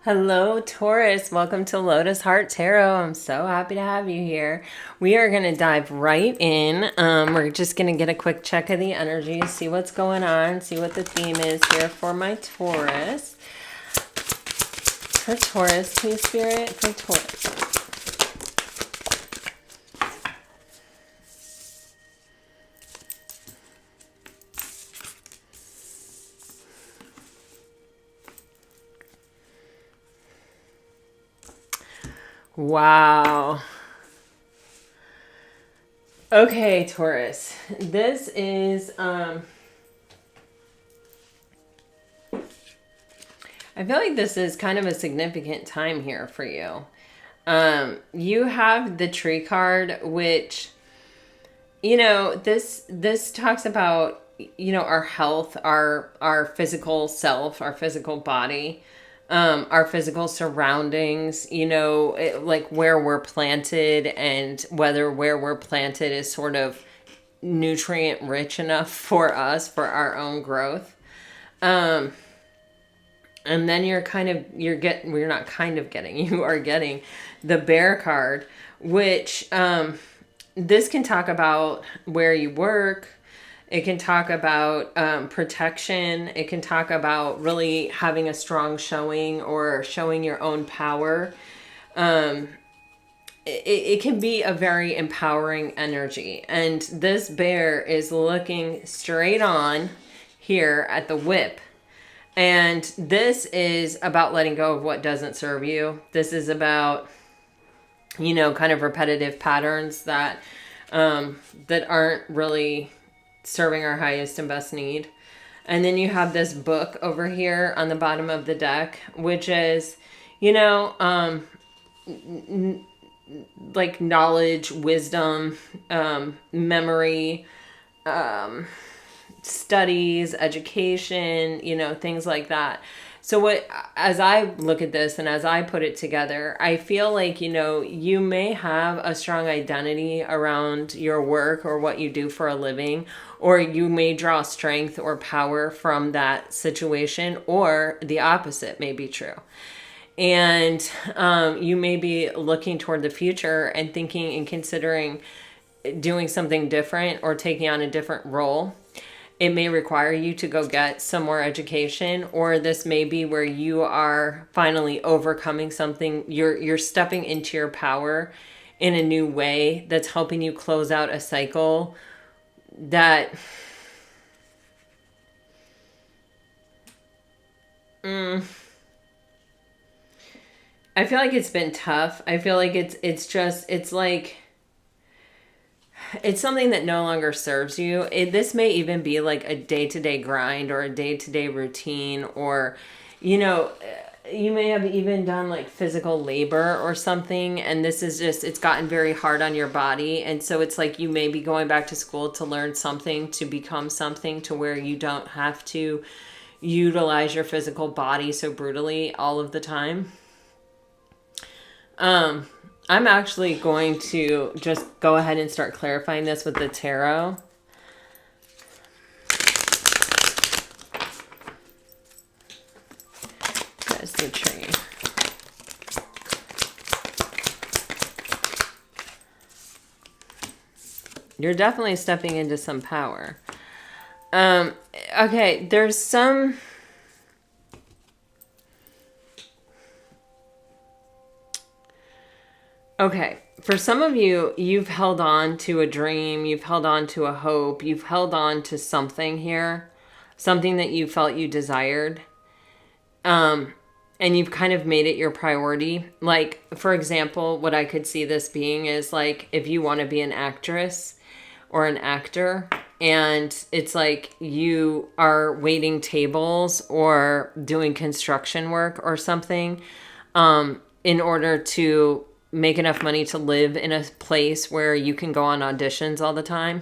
Hello, Taurus. Welcome to Lotus Heart Tarot. I'm so happy to have you here. We are going to dive right in. We're just going to get a quick check of the energy, see what's going on, see what the theme is here for my Taurus. For Taurus, please, Spirit, for Taurus. Wow. Okay, Taurus. This is I feel like this is kind of a significant time here for you. You have the Tree card, which this talks about our health, our physical self, our physical body, our physical surroundings, like where we're planted and whether where we're planted is sort of nutrient rich enough for us for our own growth. And then you are getting the Bear card, which this can talk about where you work. It can talk about protection. It can talk about really having a strong showing or showing your own power. It can be a very empowering energy. And this bear is looking straight on here at the whip. And this is about letting go of what doesn't serve you. This is about, kind of repetitive patterns that aren't really serving our highest and best need. And then you have this book over here on the bottom of the deck, which is, like knowledge, wisdom, memory, studies, education, things like that. So as I look at this and as I put it together, I feel like, you may have a strong identity around your work or what you do for a living, or you may draw strength or power from that situation, or the opposite may be true. And you may be looking toward the future and thinking and considering doing something different or taking on a different role. It may require you to go get some more education, or this may be where you are finally overcoming something. You're stepping into your power in a new way that's helping you close out a cycle that I feel like it's been tough. I feel like it's like it's something that no longer serves you. This may even be like a day-to-day grind or a day-to-day routine, or you may have even done like physical labor or something, and this is just, it's gotten very hard on your body. And so it's like you may be going back to school to learn something, to become something, to where you don't have to utilize your physical body so brutally all of the time. I'm actually going to just go ahead and start clarifying this with the tarot. That's the tree. You're definitely stepping into some power. Okay, there's some... Okay, for some of you, you've held on to a dream, you've held on to a hope, you've held on to something here, something that you felt you desired, and you've kind of made it your priority. Like, for example, what I could see this being is like if you want to be an actress or an actor, and it's like you are waiting tables or doing construction work or something, in order to make enough money to live in a place where you can go on auditions all the time.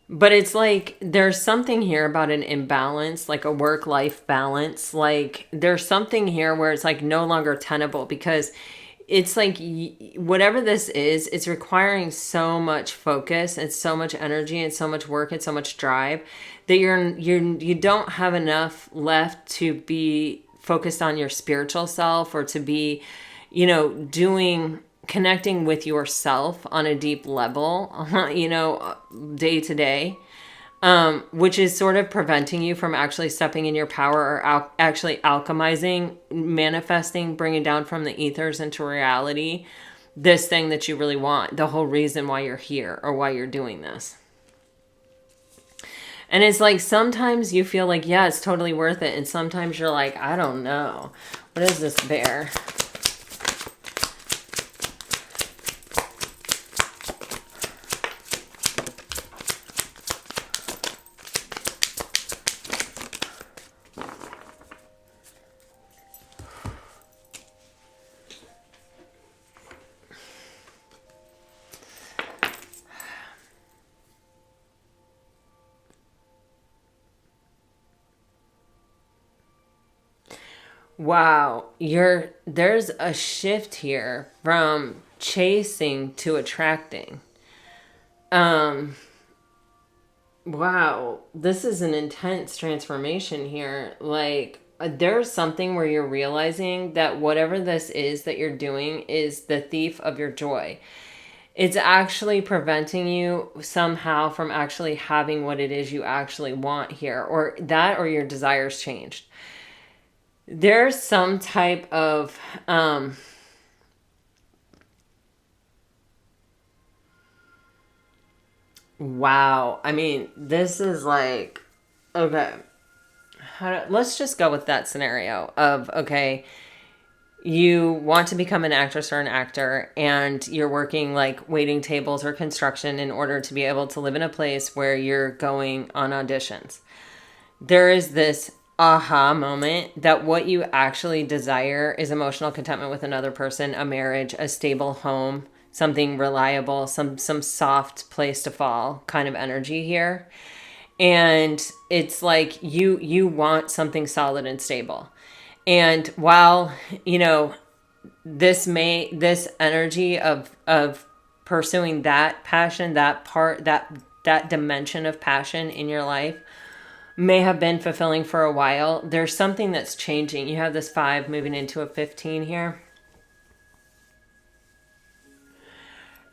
But it's like there's something here about an imbalance, like a work-life balance. Like there's something here where it's like no longer tenable, because it's like whatever this is, it's requiring so much focus and so much energy and so much work and so much drive that you don't have enough left to be focused on your spiritual self, or to be, connecting with yourself on a deep level, day to day, which is sort of preventing you from actually stepping in your power, or actually alchemizing, manifesting, bringing down from the ethers into reality this thing that you really want, the whole reason why you're here or why you're doing this. And it's like, sometimes you feel like, yeah, it's totally worth it. And sometimes you're like, I don't know. What is this bear? Wow, there's a shift here from chasing to attracting. Wow, this is an intense transformation here. Like, there's something where you're realizing that whatever this is that you're doing is the thief of your joy. It's actually preventing you somehow from actually having what it is you actually want here, or your desires changed. There's some type of wow. I mean, this is like, okay. Let's just go with that scenario of, okay, you want to become an actress or an actor, and you're working like waiting tables or construction in order to be able to live in a place where you're going on auditions. There is this aha moment that what you actually desire is emotional contentment with another person, a marriage, a stable home, something reliable, some soft place to fall kind of energy here. And it's like you want something solid and stable. And while, this energy of pursuing that passion, that dimension of passion in your life may have been fulfilling for a while, there's something that's changing. You have this 5 moving into a 15 here.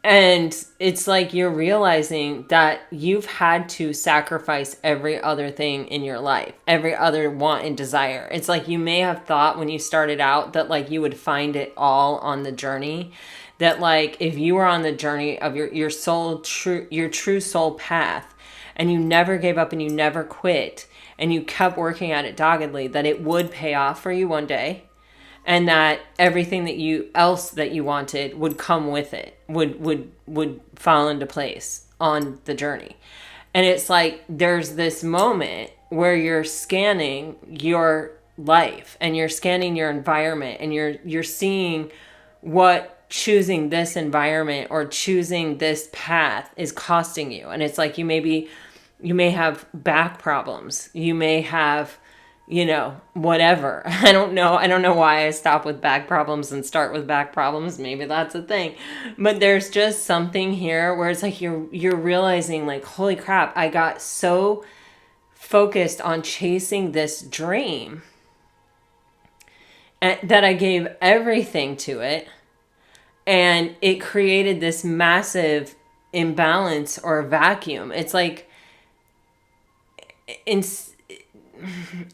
And it's like you're realizing that you've had to sacrifice every other thing in your life, every other want and desire. It's like you may have thought when you started out that like you would find it all on the journey. That like if you were on the journey of your true soul path, and you never gave up and you never quit and you kept working at it doggedly, that it would pay off for you one day. And that everything that you wanted would come with it, would fall into place on the journey. And it's like there's this moment where you're scanning your life and you're scanning your environment, and you're seeing what choosing this environment or choosing this path is costing you. And it's like you may have back problems, you may have whatever. I don't know why I stop with back problems and start with back problems. Maybe that's a thing. But there's just something here where it's like you're realizing like, holy crap, I got so focused on chasing this dream and that I gave everything to it, and it created this massive imbalance or vacuum. It's like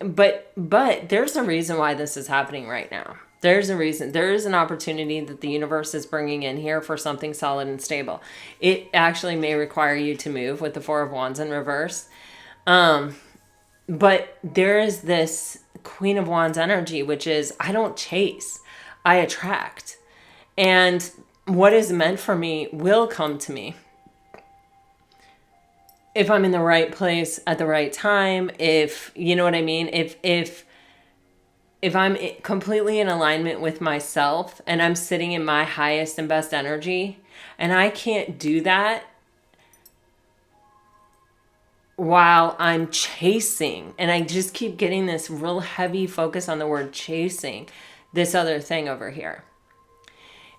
But there's a reason why this is happening right now. There's a reason. There is an opportunity that the universe is bringing in here for something solid and stable. It actually may require you to move with the 4 of Wands in reverse. But there is this Queen of Wands energy, which is I don't chase, I attract. And what is meant for me will come to me. If I'm in the right place at the right time, if you know what I mean, if I'm completely in alignment with myself and I'm sitting in my highest and best energy, and I can't do that while I'm chasing, and I just keep getting this real heavy focus on the word chasing, this other thing over here.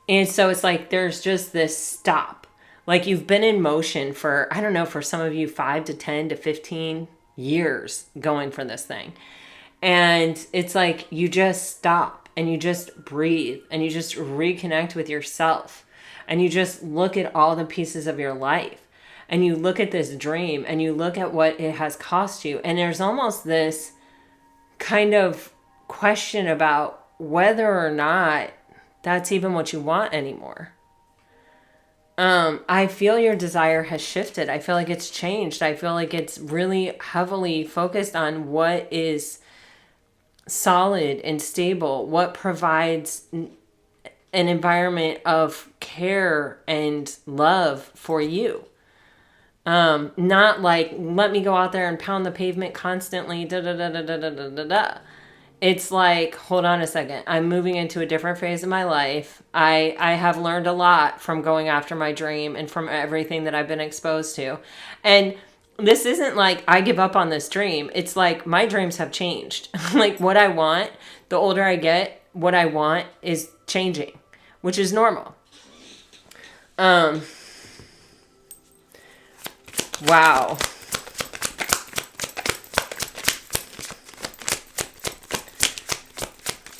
And so it's like there's just this stop. Like you've been in motion for, I don't know, for some of you 5 to 10 to 15 years going for this thing. And it's like you just stop and you just breathe and you just reconnect with yourself. And you just look at all the pieces of your life. And you look at this dream and you look at what it has cost you. And there's almost this kind of question about whether or not that's even what you want anymore. I feel your desire has shifted. I feel like it's changed. I feel like it's really heavily focused on what is solid and stable, what provides an environment of care and love for you. Not like, let me go out there and pound the pavement constantly, da da da da da da da da da. It's like, hold on a second. I'm moving into a different phase of my life. I have learned a lot from going after my dream and from everything that I've been exposed to. And this isn't like I give up on this dream. It's like my dreams have changed. Like what I want, the older I get, what I want is changing, which is normal. Wow.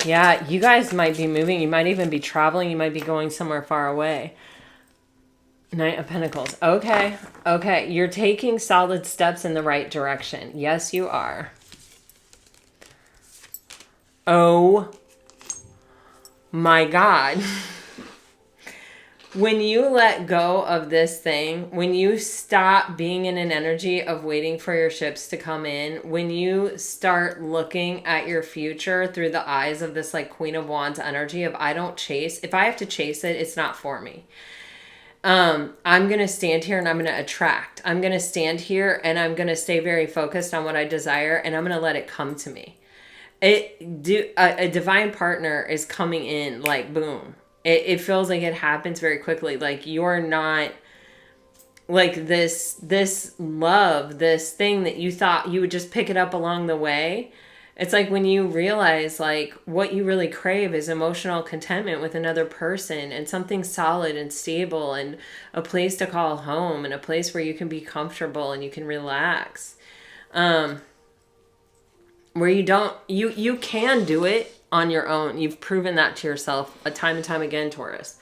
Yeah, you guys might be moving. You might even be traveling. You might be going somewhere far away. Knight of Pentacles. Okay. Okay. You're taking solid steps in the right direction. Yes, you are. Oh my God. When you let go of this thing, when you stop being in an energy of waiting for your ships to come in, when you start looking at your future through the eyes of this like Queen of Wands energy of I don't chase, if I have to chase it, it's not for me. I'm going to stand here and I'm going to attract. I'm going to stand here and I'm going to stay very focused on what I desire and I'm going to let it come to me. A divine partner is coming in like boom. It feels like it happens very quickly. Like you're not like this love, this thing that you thought you would just pick it up along the way. It's like when you realize like what you really crave is emotional contentment with another person and something solid and stable and a place to call home and a place where you can be comfortable and you can relax. Where you can do it on your own. You've proven that to yourself time and time again, Taurus.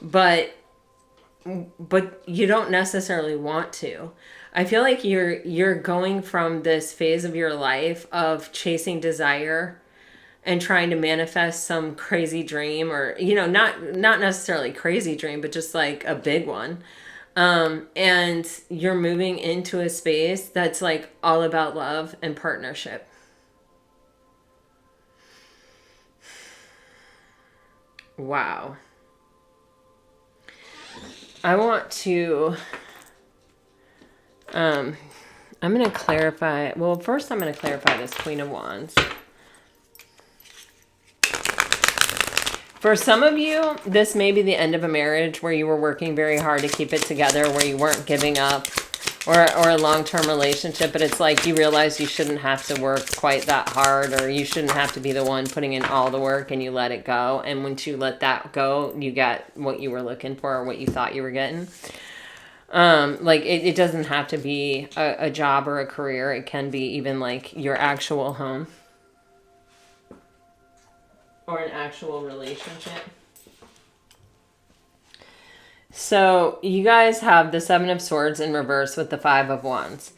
But you don't necessarily want to. I feel like you're going from this phase of your life of chasing desire and trying to manifest some crazy dream or, not necessarily crazy dream, but just like a big one. And you're moving into a space that's like all about love and partnership. Wow. I want to, I'm going to clarify. Well, first I'm going to clarify this Queen of Wands. For some of you, this may be the end of a marriage where you were working very hard to keep it together, where you weren't giving up, or a long-term relationship, but it's like you realize you shouldn't have to work quite that hard, or you shouldn't have to be the one putting in all the work, and you let it go. And once you let that go, you get what you were looking for or what you thought you were getting. Like it doesn't have to be a job or a career. It can be even like your actual home or an actual relationship. So you guys have the Seven of Swords in reverse with the Five of Wands.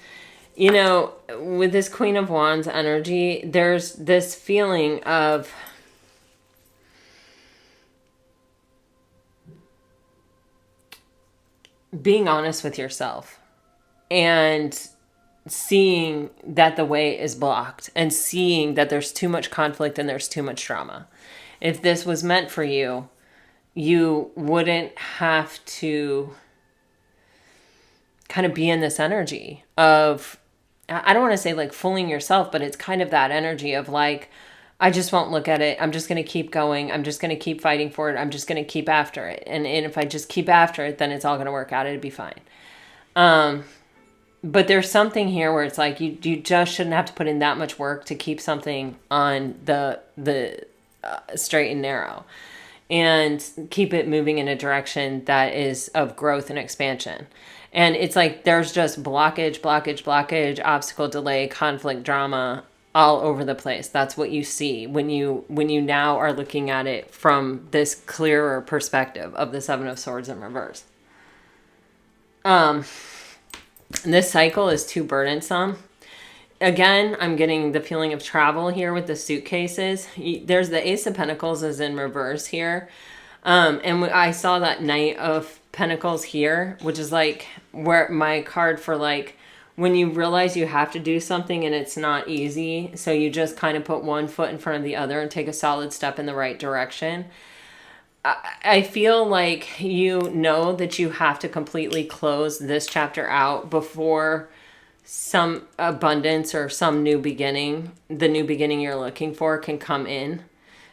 With this Queen of Wands energy, there's this feeling of being honest with yourself and seeing that the way is blocked and seeing that there's too much conflict and there's too much drama. If this was meant for you, you wouldn't have to kind of be in this energy of, I don't want to say like fooling yourself, but it's kind of that energy of like, I just won't look at it. I'm just going to keep going. I'm just going to keep fighting for it. I'm just going to keep after it. And if I just keep after it, then it's all going to work out. It'd be fine. But there's something here where it's like, you just shouldn't have to put in that much work to keep something on the straight and narrow. and keep it moving in a direction that is of growth and expansion. And it's like there's just blockage, obstacle, delay, conflict, drama all over the place. That's what you see when you now are looking at it from this clearer perspective of the Seven of Swords in reverse. This cycle is too burdensome. Again, I'm getting the feeling of travel here with the suitcases. There's the Ace of Pentacles is in reverse here. And I saw that Knight of Pentacles here, which is like where my card for like when you realize you have to do something and it's not easy. So you just kind of put one foot in front of the other and take a solid step in the right direction. I feel like you know that you have to completely close this chapter out before some abundance or some new beginning, the new beginning you're looking for, can come in.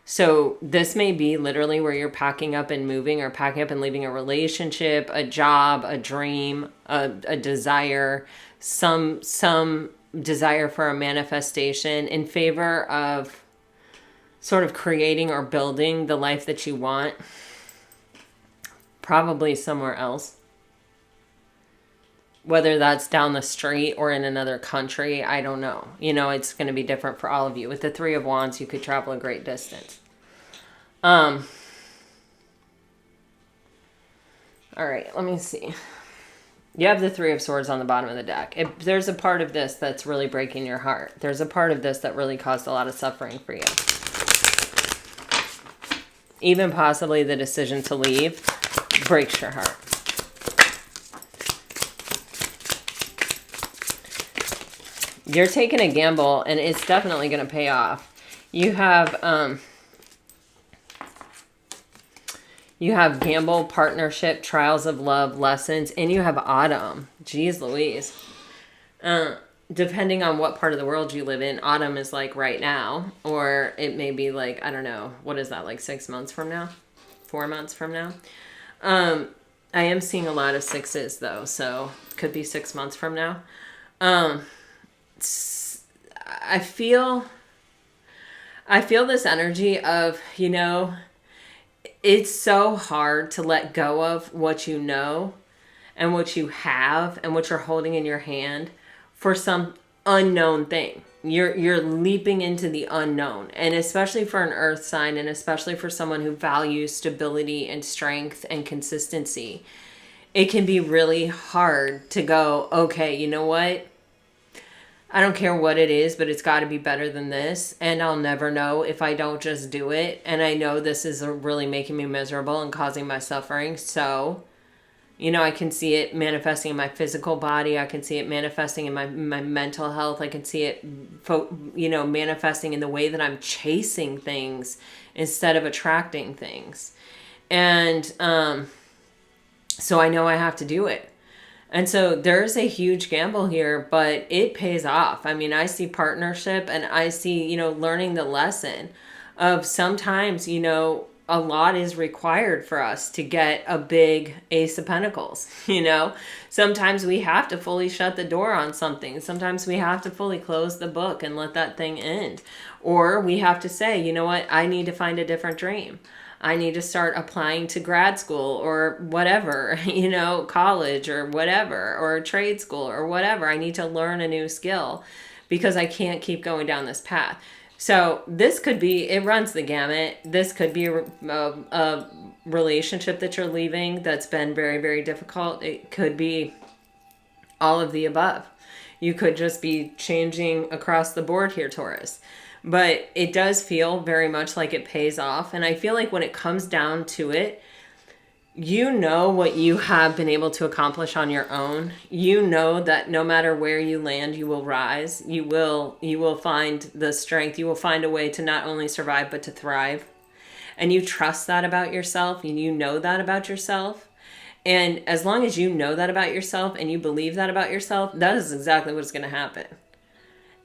So this may be literally where you're packing up and moving, or packing up and leaving a relationship, a job, a dream, a desire, some desire for a manifestation in favor of sort of creating or building the life that you want, probably somewhere else. Whether that's down the street or in another country, I don't know. You know, it's going to be different for all of you. With the Three of Wands, you could travel a great distance. All right, let me see. You have the Three of Swords on the bottom of the deck. There's a part of this that's really breaking your heart. There's a part of this that really caused a lot of suffering for you. Even possibly the decision to leave breaks your heart. You're taking a gamble, and it's definitely going to pay off. You have gamble, partnership, trials of love, lessons, and you have autumn. Jeez Louise. Depending on what part of the world you live in, autumn is like right now, or it may be like, I don't know, what is that, like 6 months from now? 4 months from now? I am seeing a lot of sixes, though, so it could be 6 months from now. I feel this energy of, you know, it's so hard to let go of what you know and what you have and what you're holding in your hand for some unknown thing. You're leaping into the unknown, and especially for an earth sign, and especially for someone who values stability and strength and consistency, it can be really hard to go, okay, you know what? I don't care what it is, but it's got to be better than this. And I'll never know if I don't just do it. And I know this is really making me miserable and causing my suffering. So, you know, I can see it manifesting in my physical body. I can see it manifesting in my mental health. I can see it, you know, manifesting in the way that I'm chasing things instead of attracting things. And so I know I have to do it. And so there's a huge gamble here, but it pays off. I mean, I see partnership, and I see, you know, learning the lesson of sometimes, you know, a lot is required for us to get a big Ace of Pentacles. You know, sometimes we have to fully shut the door on something. Sometimes we have to fully close the book and let that thing end. Or we have to say, you know what, I need to find a different dream. I need to start applying to grad school or whatever, you know, college or whatever, or trade school or whatever. I need to learn a new skill because I can't keep going down this path. So this could be, it runs the gamut. This could be a relationship that you're leaving that's been very, very difficult. It could be all of the above. You could just be changing across the board here, Taurus. But it does feel very much like it pays off. And I feel like when it comes down to it, you know what you have been able to accomplish on your own. You know that no matter where you land, you will rise. You will find the strength. You will find a way to not only survive, but to thrive. And you trust that about yourself, and you know that about yourself. And as long as you know that about yourself and you believe that about yourself, that is exactly what's going to happen.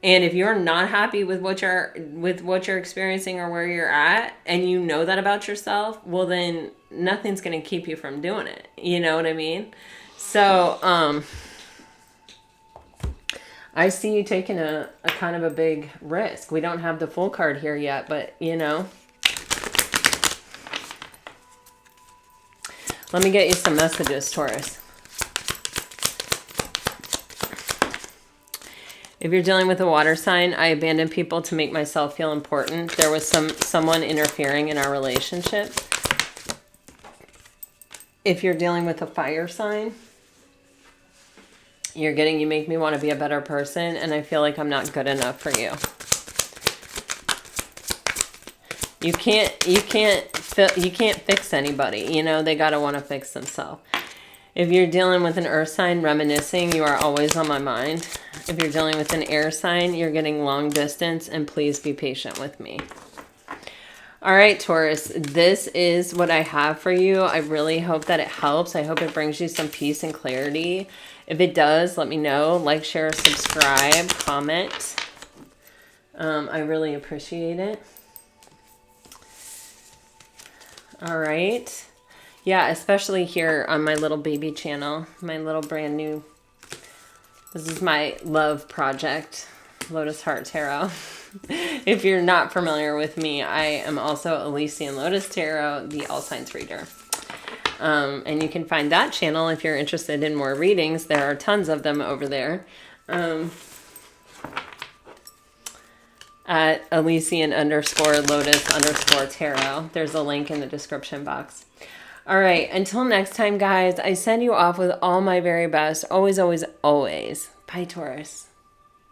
And if you're not happy with what you're experiencing or where you're at, and you know that about yourself, well, then nothing's going to keep you from doing it. You know what I mean? So, I see you taking a kind of a big risk. We don't have the full card here yet, but you know, Let me get you some messages, Taurus. If you're dealing with a water sign, I abandoned people to make myself feel important. There was someone interfering in our relationship. If you're dealing with a fire sign, you make me want to be a better person, and I feel like I'm not good enough for you. You can't fix anybody. You know, they got to want to fix themselves. If you're dealing with an earth sign, reminiscing, you are always on my mind. If you're dealing with an air sign, you're getting long distance, and please be patient with me. All right, Taurus, this is what I have for you. I really hope that it helps. I hope it brings you some peace and clarity. If it does, let me know. Like, share, subscribe, comment. I really appreciate it. All right. Yeah, especially here on my little baby channel, my little brand new, this is my love project, Lotus Heart Tarot. If you're not familiar with me, I am also Elysian Lotus Tarot, the All Signs reader. And you can find that channel if you're interested in more readings. There are tons of them over there. At Elysian_Lotus_Tarot. There's a link in the description box. All right, until next time, guys, I send you off with all my very best. Always, always, always. Bye, Taurus.